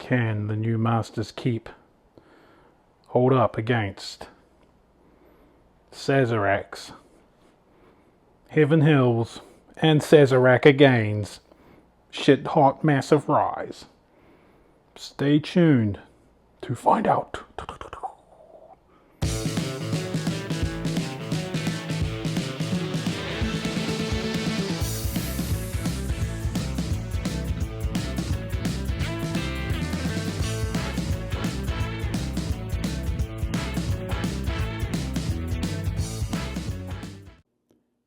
can the new Master's Keep hold up against Sazerac's Heaven Hills and Sazerac Again's shit hot massive Ryes? Stay tuned to find out.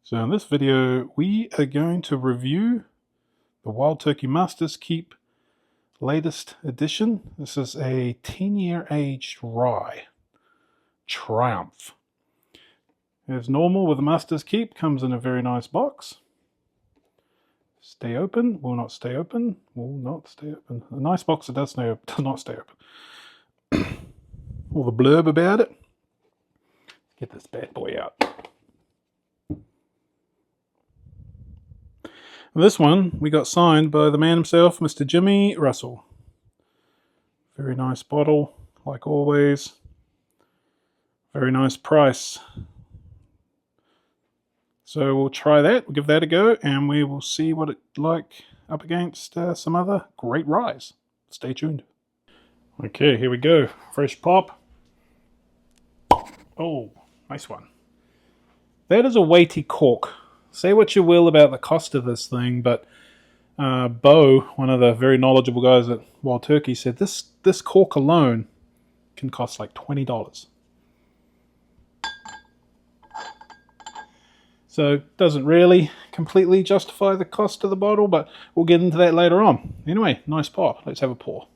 So in this video, we are going to review the Wild Turkey Master's Keep latest edition. This is a 10-year aged rye, Triumph. As normal with the Master's Keep, comes in a very nice box. Stay open, will not stay open, will not stay open. A nice box that does not stay open. All the blurb about it. Get this bad boy out. This one we got signed by the man himself, Mr. Jimmy Russell. Very nice bottle, like always. Very nice price. So we'll try that, we'll give that a go, and we will see what it's like up against some other great ryes. Stay tuned. Okay, here we go. Fresh pop. Oh, nice one. That is a weighty cork. Say what you will about the cost of this thing, but Bo, one of the very knowledgeable guys at Wild Turkey, said this cork alone can cost like $20. So it doesn't really completely justify the cost of the bottle, but we'll get into that later on. Anyway, nice pop. Let's have a pour.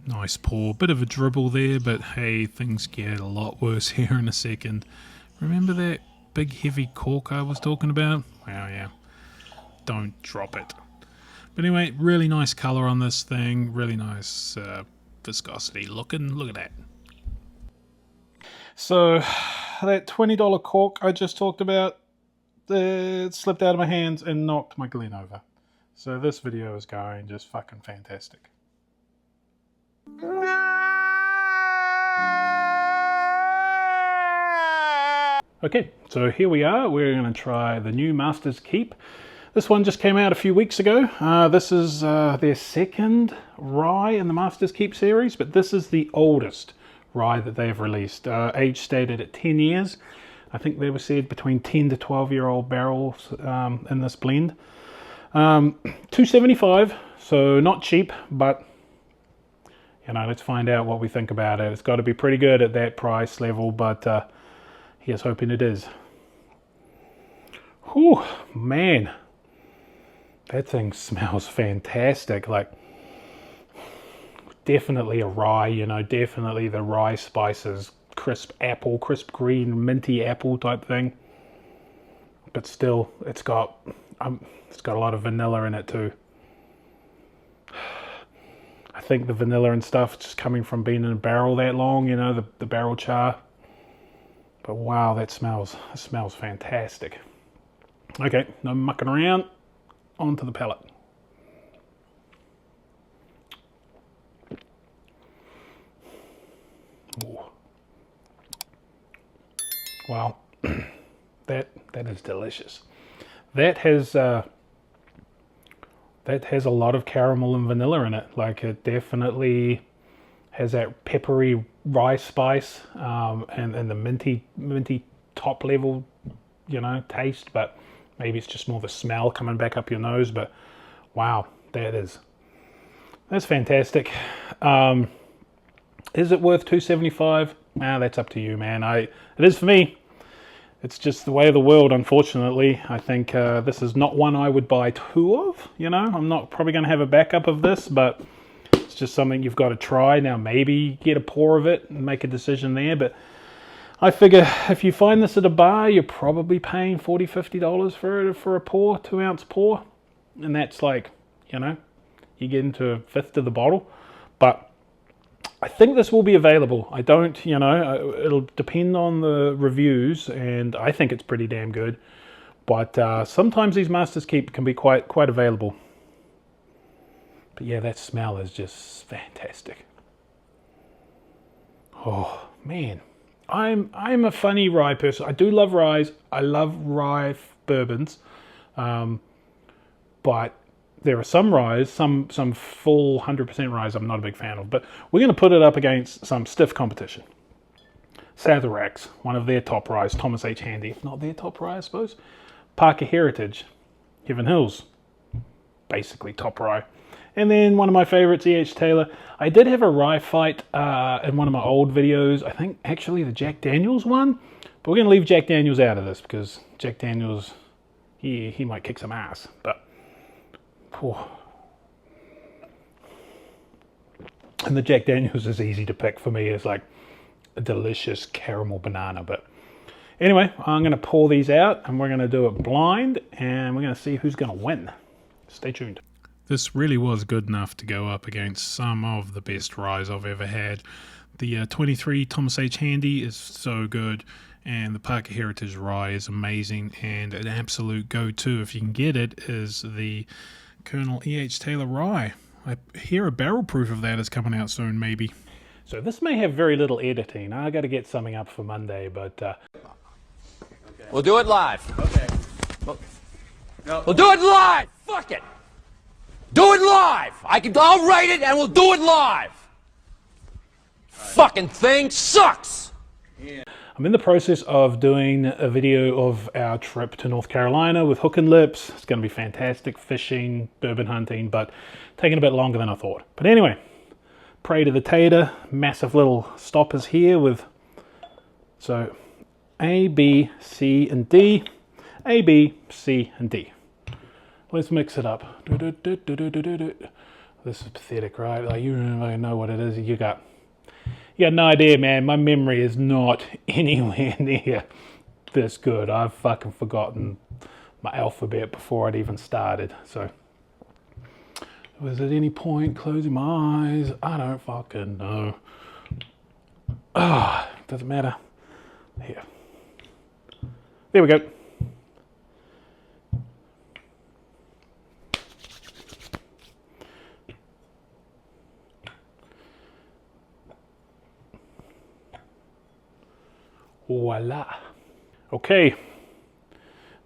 Nice pour. Bit of a dribble there, but hey, things get a lot worse here in a second. Remember that big heavy cork I was talking about? Wow, yeah. Don't drop it. But anyway, really nice colour on this thing. Really nice viscosity looking. Look at that. So, that $20 cork I just talked about, it slipped out of my hands and knocked my Glen over. So this video is going just fucking fantastic. Okay, so here we are. We're going to try the new Master's Keep. This one just came out a few weeks ago. This is their second rye in the Master's Keep series, but this is the oldest rye that they've released. Age stated at 10 years. I think they were said between 10 to 12-year-old barrels in this blend. $2.75, so not cheap, but you know, let's find out what we think about it. It's got to be pretty good at that price level, but here's hoping it is. Whew, man, that thing smells fantastic. Like, definitely a rye, you know, definitely the rye spices, crisp apple, crisp green, minty apple type thing. But still, it's got a lot of vanilla in it too. I think the vanilla and stuff just coming from being in a barrel that long, you know, the barrel char. But wow, it smells fantastic. Okay, no mucking around, onto the palate. Ooh. Wow, that is delicious. That has a lot of caramel and vanilla in it. Like, it definitely has that peppery rye spice and the minty top level, you know, taste. But maybe it's just more the smell coming back up your nose. But wow, that's fantastic. Is it worth $2.75? Nah, that's up to you, man. It is for me. It's just the way of the world, unfortunately. I think this is not one I would buy two of, you know. I'm not probably going to have a backup of this, but it's just something you've got to try. Now, maybe get a pour of it and make a decision there, but I figure if you find this at a bar, you're probably paying $40, $50 for a pour, 2-ounce pour. And that's like, you know, you get into a fifth of the bottle. But I think this will be available. I don't, you know, it'll depend on the reviews, and I think it's pretty damn good. But sometimes these Master's Keep can be quite available. But yeah, that smell is just fantastic. Oh man, I'm a funny rye person. I do love ryes. I love rye bourbons, but there are some ryes, some full 100% ryes I'm not a big fan of. But we're going to put it up against some stiff competition. Sathorax, one of their top ryes. Thomas H. Handy, if not their top rye, I suppose. Parker Heritage, Heaven Hills, basically top rye. And then one of my favorites, E.H. Taylor. I did have a rye fight in one of my old videos. I think actually the Jack Daniels one. But we're going to leave Jack Daniels out of this because Jack Daniels, he might kick some ass. But, oh. And the Jack Daniels is easy to pick for me. It's like a delicious caramel banana. But anyway, I'm going to pour these out and we're going to do it blind. And we're going to see who's going to win. Stay tuned. This really was good enough to go up against some of the best ryes I've ever had. The 23 Thomas H. Handy is so good, and the Parker Heritage Rye is amazing, and an absolute go-to, if you can get it, is the Colonel E.H. Taylor Rye. I hear a barrel proof of that is coming out soon, maybe. So this may have very little editing. I got to get something up for Monday, but... Okay. We'll do it live. Okay. We'll do it live! Fuck it! Do it live! I'll write it and we'll do it live! Fucking thing sucks! Yeah. I'm in the process of doing a video of our trip to North Carolina with Hook and Lips. It's going to be fantastic, fishing, bourbon hunting, but taking a bit longer than I thought. But anyway, pray to the tater, massive little stoppers here with, so A, B, C, and D, A, B, C, and D. Let's mix it up. This is pathetic, right? Like, you don't really know what it is. You got no idea, man. My memory is not anywhere near this good. I've fucking forgotten my alphabet before I'd even started. So, was at any point closing my eyes? I don't fucking know. Ah, doesn't matter. Here. There we go. Voila. Okay.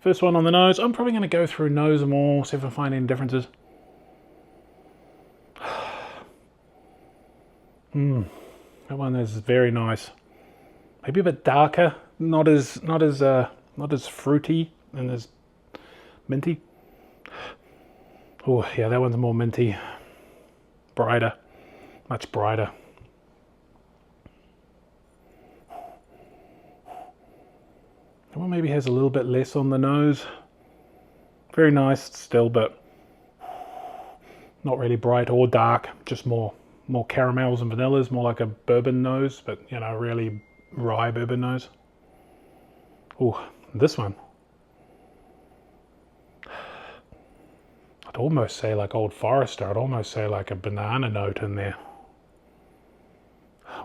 First one on the nose. I'm probably going to go through nose more, see if I find any differences. That one is very nice. Maybe a bit darker, not as fruity and as minty. Oh yeah, that one's more minty, brighter, much brighter. That one maybe has a little bit less on the nose. Very nice still, but not really bright or dark. Just more caramels and vanillas, more like a bourbon nose, but you know, really rye bourbon nose. Oh, this one. I'd almost say like Old Forester. I'd almost say like a banana note in there.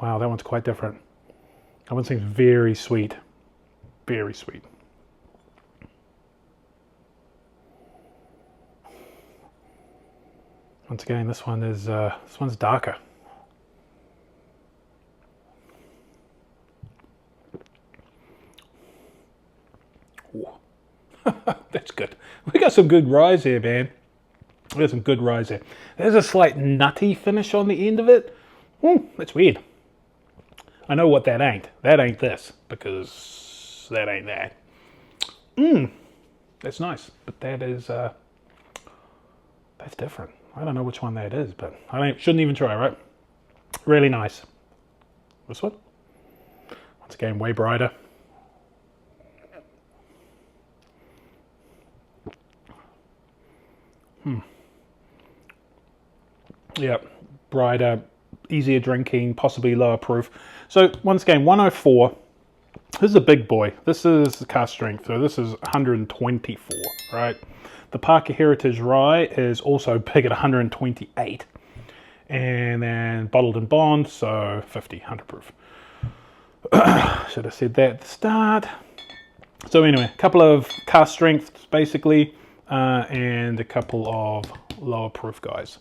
Wow, that one's quite different. That one seems very sweet. Very sweet. Once again, this one's darker. That's good. We got some good ryes here, man. We got some good ryes here. There's a slight nutty finish on the end of it. That's weird. I know what that ain't. That ain't this, because that ain't that. That's nice, but that is that's different. I don't know which one that is, but I shouldn't even try, right? Really nice. This one, once again, way brighter. Yeah, brighter, easier drinking, possibly lower proof. So once again, 104. This is a big boy. This is the cask strength, so this is 124, right? The Parker Heritage Rye is also big at 128. And then bottled and bond, so 50, 100 proof. Should have said that at the start. So anyway, a couple of cask strengths basically, and a couple of lower proof guys.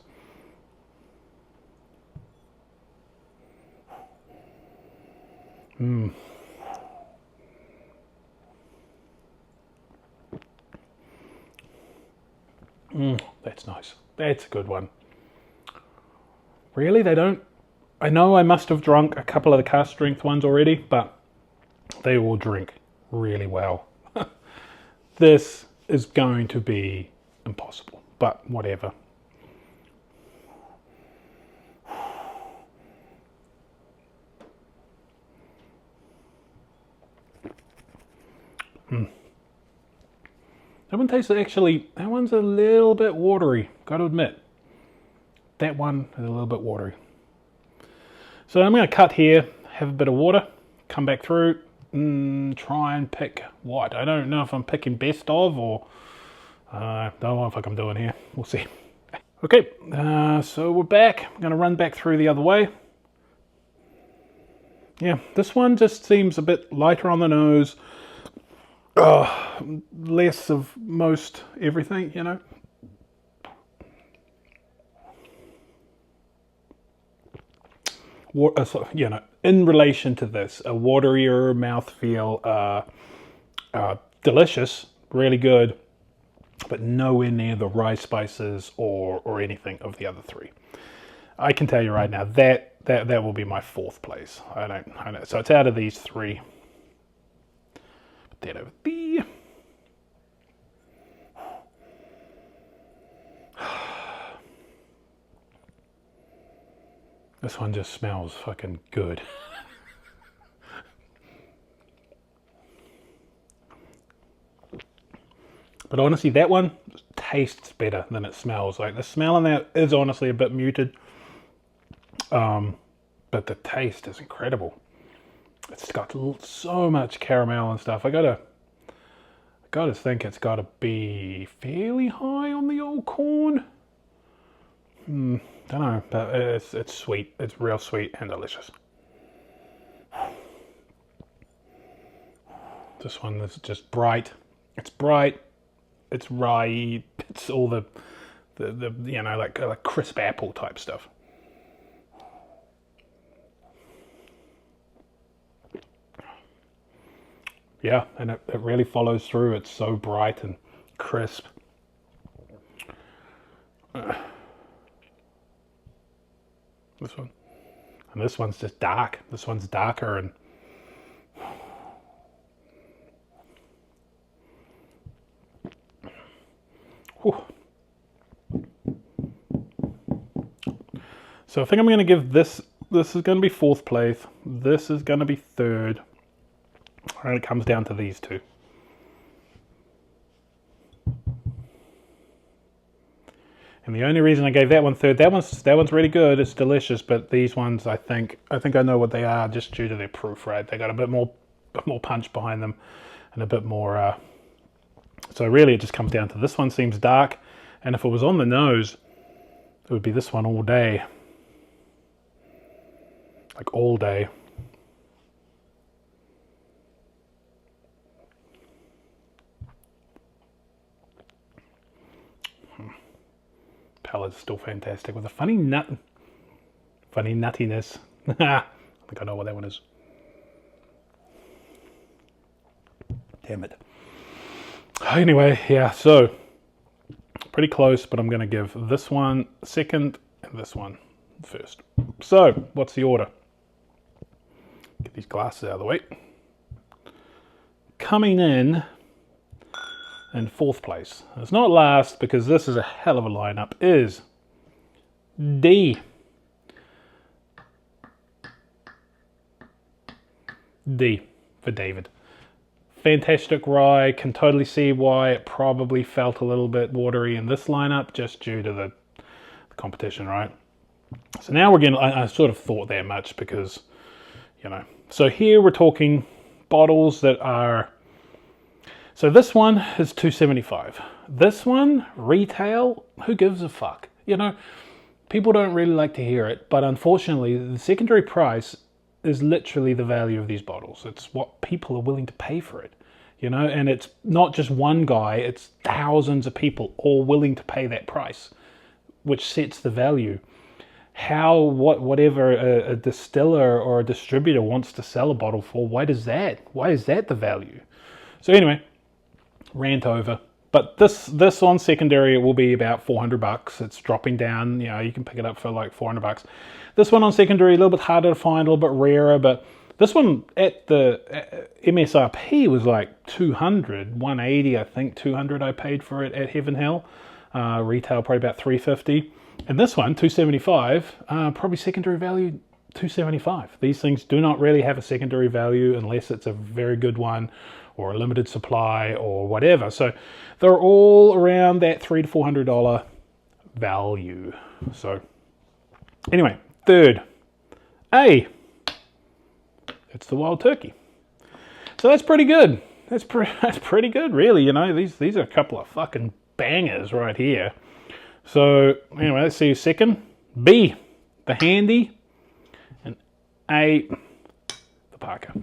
That's nice. That's a good one. Really, they don't... I know I must have drunk a couple of the cask strength ones already, but they all drink really well. This is going to be impossible, but whatever. That one tastes actually, that one's a little bit watery, gotta admit. That one is a little bit watery. So I'm going to cut here, have a bit of water, come back through, try and pick what. I don't know if I'm picking best of or don't know what I'm doing here. We'll see. Okay, so we're back. I'm going to run back through the other way. Yeah, this one just seems a bit lighter on the nose. Less of most everything, you know. You know, in relation to this, a waterier mouthfeel, delicious, really good, but nowhere near the rye spices or anything of the other three. I can tell you right now that will be my fourth place. I don't. So it's out of these three. Put that over there. This one just smells fucking good. But honestly, that one tastes better than it smells. Like, the smell in that is honestly a bit muted. But the taste is incredible. It's got so much caramel and stuff. I gotta think it's gotta be fairly high on the old corn. Don't know, but it's sweet. It's real sweet and delicious. This one is just bright. It's bright. It's rye. It's all the you know, like crisp apple type stuff. Yeah, and it really follows through. It's so bright and crisp. This one. And this one's just dark. This one's darker and... Whew. So I think I'm going to give this is going to be fourth place. This is going to be third. And it comes down to these two. And the only reason I gave that one third, that one's really good. It's delicious, but these ones, I think I know what they are just due to their proof rate. They got a bit more punch behind them, and a bit more. So really, it just comes down to this one seems dark, and if it was on the nose, it would be this one all day, like all day. Palate's still fantastic with a funny nuttiness. I think I know what that one is. Damn it. Anyway, yeah, so pretty close, but I'm going to give this one second and this one first. So, what's the order? Get these glasses out of the way. Coming in fourth place. It's not last because this is a hell of a lineup. Is D. D for David. Fantastic rye. Can totally see why it probably felt a little bit watery in this lineup just due to the competition, right? So now we're getting, I sort of thought that much because, you know. So here we're talking bottles that are, so this one is $2.75. This one, retail, who gives a fuck? You know, people don't really like to hear it, but unfortunately, the secondary price is literally the value of these bottles. It's what people are willing to pay for it, you know, and it's not just one guy, it's thousands of people all willing to pay that price, which sets the value. whatever a distiller or a distributor wants to sell a bottle for, why is that the value? So anyway, rant over. But this on secondary, it will be about $400. It's dropping down. You can pick it up for like $400. This one on secondary, a little bit harder to find, a little bit rarer, but this one at the MSRP was like $200, $180, I think, $200 I paid for it at Heaven Hill. Retail probably about $350. And this one, $275, probably secondary value $275. These things do not really have a secondary value unless it's a very good one or a limited supply or whatever. So they're all around that $300 to $400 value. So anyway, third, it's the Wild Turkey. So that's pretty good. That's pretty good, really. These are a couple of fucking bangers right here. So anyway, let's see. Second, B, the Handy, and A, the Parker.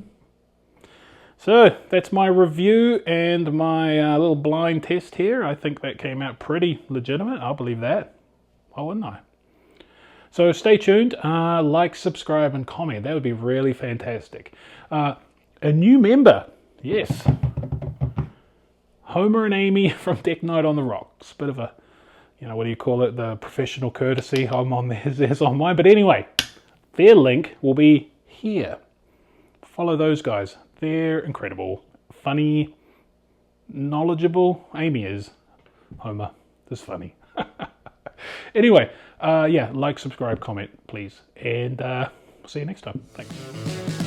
So that's my review and my little blind test here. I think that came out pretty legitimate. I'll believe that. Why wouldn't I? So stay tuned. Like, subscribe, and comment. That would be really fantastic. A new member. Yes. Homer and Amy from Deck Night on the Rocks. Bit of a, what do you call it? The professional courtesy. I'm on theirs on mine. But anyway, their link will be here. Follow those guys. They're incredible. Funny. Knowledgeable. Amy is. Homer is funny. Anyway, like, subscribe, comment, please. And see you next time. Thanks.